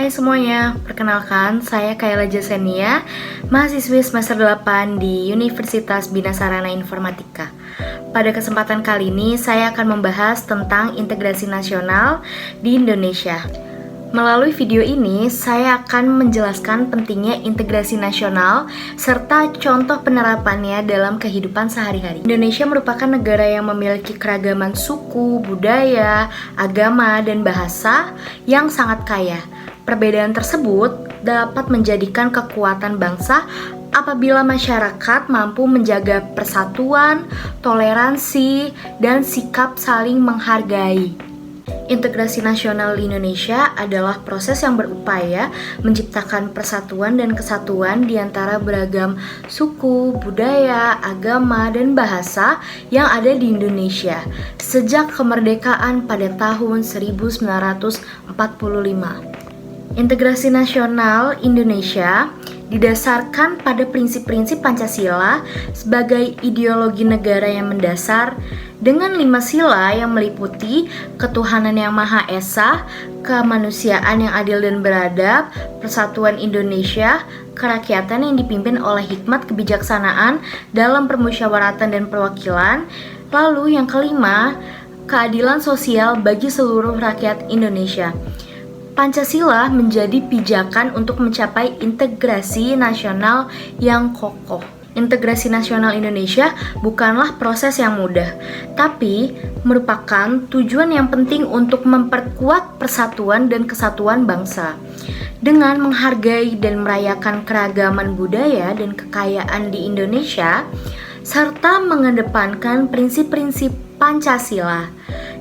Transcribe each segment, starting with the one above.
Hai semuanya, perkenalkan saya Kayla Jasenia, mahasiswi semester 8 di Universitas Bina Sarana Informatika. Pada kesempatan kali ini saya akan membahas tentang integrasi nasional di Indonesia. Melalui video ini, saya akan menjelaskan pentingnya integrasi nasional serta contoh penerapannya dalam kehidupan sehari-hari. Indonesia merupakan negara yang memiliki keragaman suku, budaya, agama, dan bahasa yang sangat kaya. Perbedaan tersebut dapat menjadikan kekuatan bangsa apabila masyarakat mampu menjaga persatuan, toleransi, dan sikap saling menghargai. Integrasi nasional di Indonesia adalah proses yang berupaya menciptakan persatuan dan kesatuan di antara beragam suku, budaya, agama, dan bahasa yang ada di Indonesia sejak kemerdekaan pada tahun 1945. Integrasi nasional Indonesia didasarkan pada prinsip-prinsip Pancasila sebagai ideologi negara yang mendasar dengan 5 sila yang meliputi ketuhanan yang Maha Esa, kemanusiaan yang adil dan beradab, persatuan Indonesia, kerakyatan yang dipimpin oleh hikmat kebijaksanaan dalam permusyawaratan dan perwakilan, lalu yang kelima, keadilan sosial bagi seluruh rakyat Indonesia. Pancasila menjadi pijakan untuk mencapai integrasi nasional yang kokoh. Integrasi nasional Indonesia bukanlah proses yang mudah, tapi merupakan tujuan yang penting untuk memperkuat persatuan dan kesatuan bangsa. Dengan menghargai dan merayakan keragaman budaya dan kekayaan di Indonesia, serta mengedepankan prinsip-prinsip Pancasila,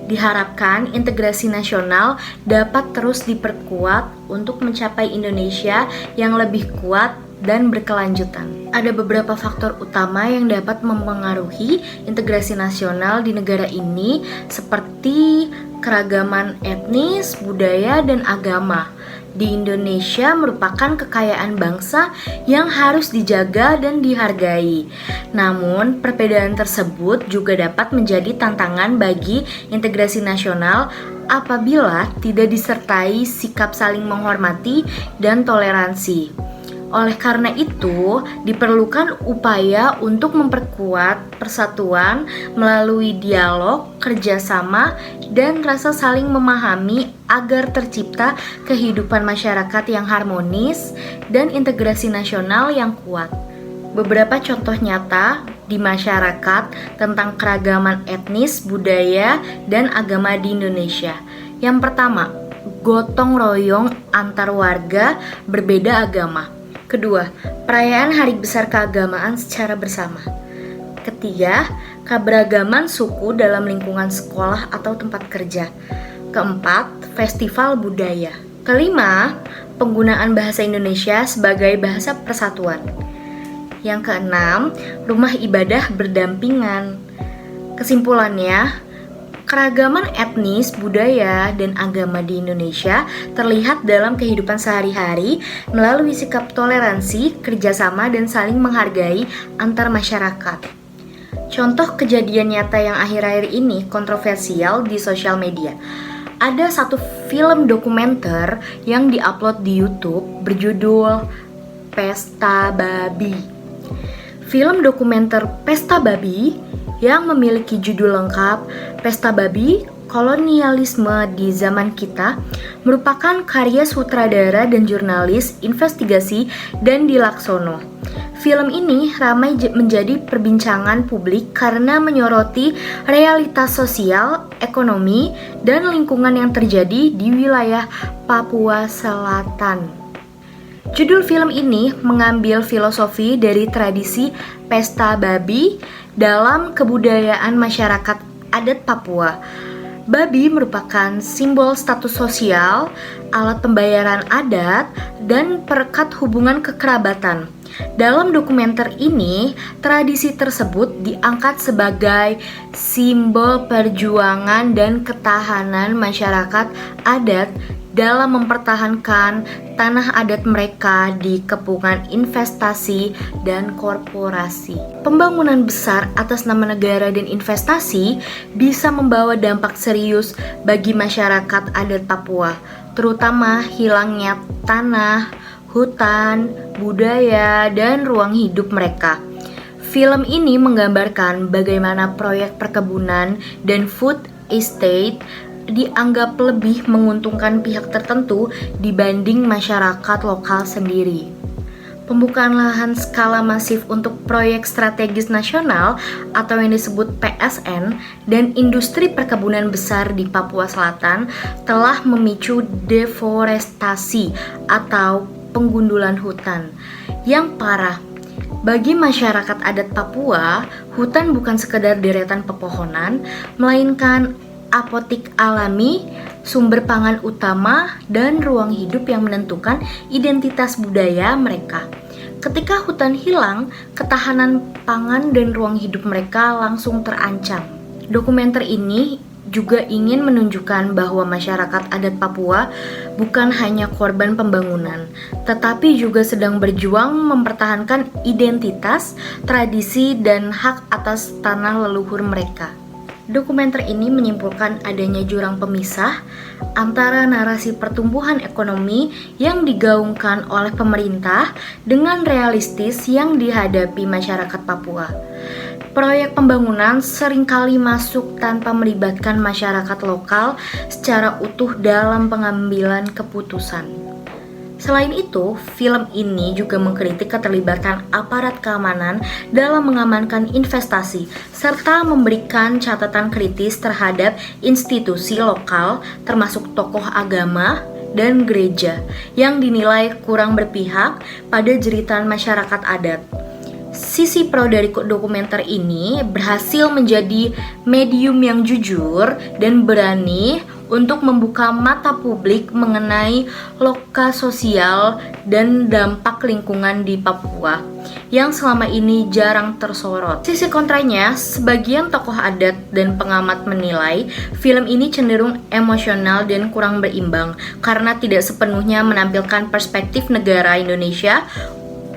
diharapkan integrasi nasional dapat terus diperkuat untuk mencapai Indonesia yang lebih kuat dan berkelanjutan. Ada beberapa faktor utama yang dapat mempengaruhi integrasi nasional di negara ini, seperti keragaman etnis, budaya, dan agama. Di Indonesia merupakan kekayaan bangsa yang harus dijaga dan dihargai. Namun, perbedaan tersebut juga dapat menjadi tantangan bagi integrasi nasional apabila tidak disertai sikap saling menghormati dan toleransi. Oleh karena itu, diperlukan upaya untuk memperkuat persatuan melalui dialog, kerjasama, dan rasa saling memahami agar tercipta kehidupan masyarakat yang harmonis dan integrasi nasional yang kuat. Beberapa contoh nyata di masyarakat tentang keragaman etnis, budaya, dan agama di Indonesia. Yang pertama, gotong royong antar warga berbeda agama. Kedua, perayaan hari besar keagamaan secara bersama. Ketiga, keberagaman suku dalam lingkungan sekolah atau tempat kerja. Keempat, festival budaya. Kelima, penggunaan bahasa Indonesia sebagai bahasa persatuan. Yang keenam, rumah ibadah berdampingan. Kesimpulannya, keragaman etnis, budaya, dan agama di Indonesia terlihat dalam kehidupan sehari-hari melalui sikap toleransi, kerjasama, dan saling menghargai antar masyarakat. Contoh kejadian nyata yang akhir-akhir ini kontroversial di sosial media. Ada satu film dokumenter yang diupload di YouTube berjudul Pesta Babi. Film dokumenter Pesta Babi yang memiliki judul lengkap Pesta Babi, Kolonialisme di Zaman Kita merupakan karya sutradara dan jurnalis investigasi Dandi Laksono. Film ini ramai menjadi perbincangan publik karena menyoroti realitas sosial, ekonomi, dan lingkungan yang terjadi di wilayah Papua Selatan. Judul film ini mengambil filosofi dari tradisi Pesta Babi dalam kebudayaan masyarakat adat Papua. Babi merupakan simbol status sosial, alat pembayaran adat, dan perekat hubungan kekerabatan. Dalam dokumenter ini, tradisi tersebut diangkat sebagai simbol perjuangan dan ketahanan masyarakat adat dalam mempertahankan tanah adat mereka di kepungan investasi dan korporasi. Pembangunan besar atas nama negara dan investasi bisa membawa dampak serius bagi masyarakat adat Papua, terutama hilangnya tanah, hutan, budaya, dan ruang hidup mereka. Film ini menggambarkan bagaimana proyek perkebunan dan food estate dianggap lebih menguntungkan pihak tertentu dibanding masyarakat lokal sendiri. Pembukaan lahan skala masif untuk proyek strategis nasional atau yang disebut PSN dan industri perkebunan besar di Papua Selatan telah memicu deforestasi atau penggundulan hutan yang parah. Bagi masyarakat adat Papua, hutan bukan sekedar deretan pepohonan, melainkan apotik alami, sumber pangan utama, dan ruang hidup yang menentukan identitas budaya mereka. Ketika hutan hilang, ketahanan pangan dan ruang hidup mereka langsung terancam. Dokumenter ini juga ingin menunjukkan bahwa masyarakat adat Papua bukan hanya korban pembangunan, tetapi juga sedang berjuang mempertahankan identitas, tradisi, dan hak atas tanah leluhur mereka. Dokumenter ini menyimpulkan adanya jurang pemisah antara narasi pertumbuhan ekonomi yang digaungkan oleh pemerintah dengan realistis yang dihadapi masyarakat Papua. Proyek pembangunan seringkali masuk tanpa melibatkan masyarakat lokal secara utuh dalam pengambilan keputusan. Selain itu, film ini juga mengkritik keterlibatan aparat keamanan dalam mengamankan investasi, serta memberikan catatan kritis terhadap institusi lokal, termasuk tokoh agama dan gereja, yang dinilai kurang berpihak pada jeritan masyarakat adat. Sisi pro dari dokumenter ini berhasil menjadi medium yang jujur dan berani untuk membuka mata publik mengenai loka sosial dan dampak lingkungan di Papua yang selama ini jarang tersorot. Sisi kontranya, sebagian tokoh adat dan pengamat menilai film ini cenderung emosional dan kurang berimbang karena tidak sepenuhnya menampilkan perspektif negara Indonesia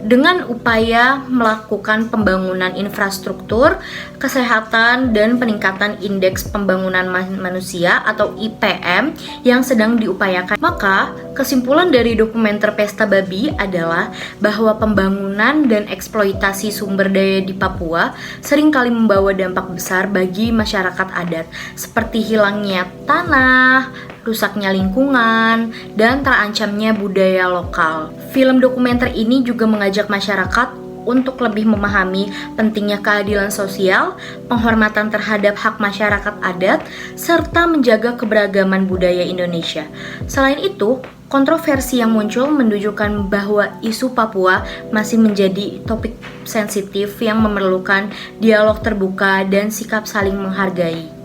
dengan upaya melakukan pembangunan infrastruktur, kesehatan, dan peningkatan indeks pembangunan manusia atau IPM yang sedang diupayakan. Maka, kesimpulan dari dokumenter Pesta Babi adalah bahwa pembangunan dan eksploitasi sumber daya di Papua seringkali membawa dampak besar bagi masyarakat adat, seperti hilangnya tanah, rusaknya lingkungan, dan terancamnya budaya lokal. Film dokumenter ini juga mengajak masyarakat untuk lebih memahami pentingnya keadilan sosial, penghormatan terhadap hak masyarakat adat, serta menjaga keberagaman budaya Indonesia. Selain itu, kontroversi yang muncul menunjukkan bahwa isu Papua masih menjadi topik sensitif yang memerlukan dialog terbuka dan sikap saling menghargai.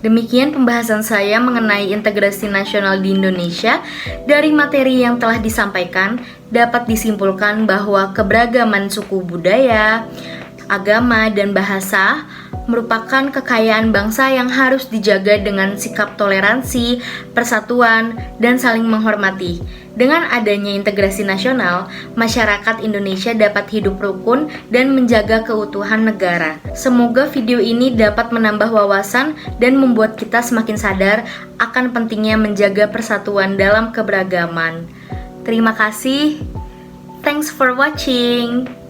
Demikian pembahasan saya mengenai integrasi nasional di Indonesia. Dari materi yang telah disampaikan, dapat disimpulkan bahwa keberagaman suku budaya, agama, dan bahasa merupakan kekayaan bangsa yang harus dijaga dengan sikap toleransi, persatuan, dan saling menghormati. Dengan adanya integrasi nasional, masyarakat Indonesia dapat hidup rukun dan menjaga keutuhan negara. Semoga video ini dapat menambah wawasan dan membuat kita semakin sadar akan pentingnya menjaga persatuan dalam keberagaman. Terima kasih. Thanks for watching.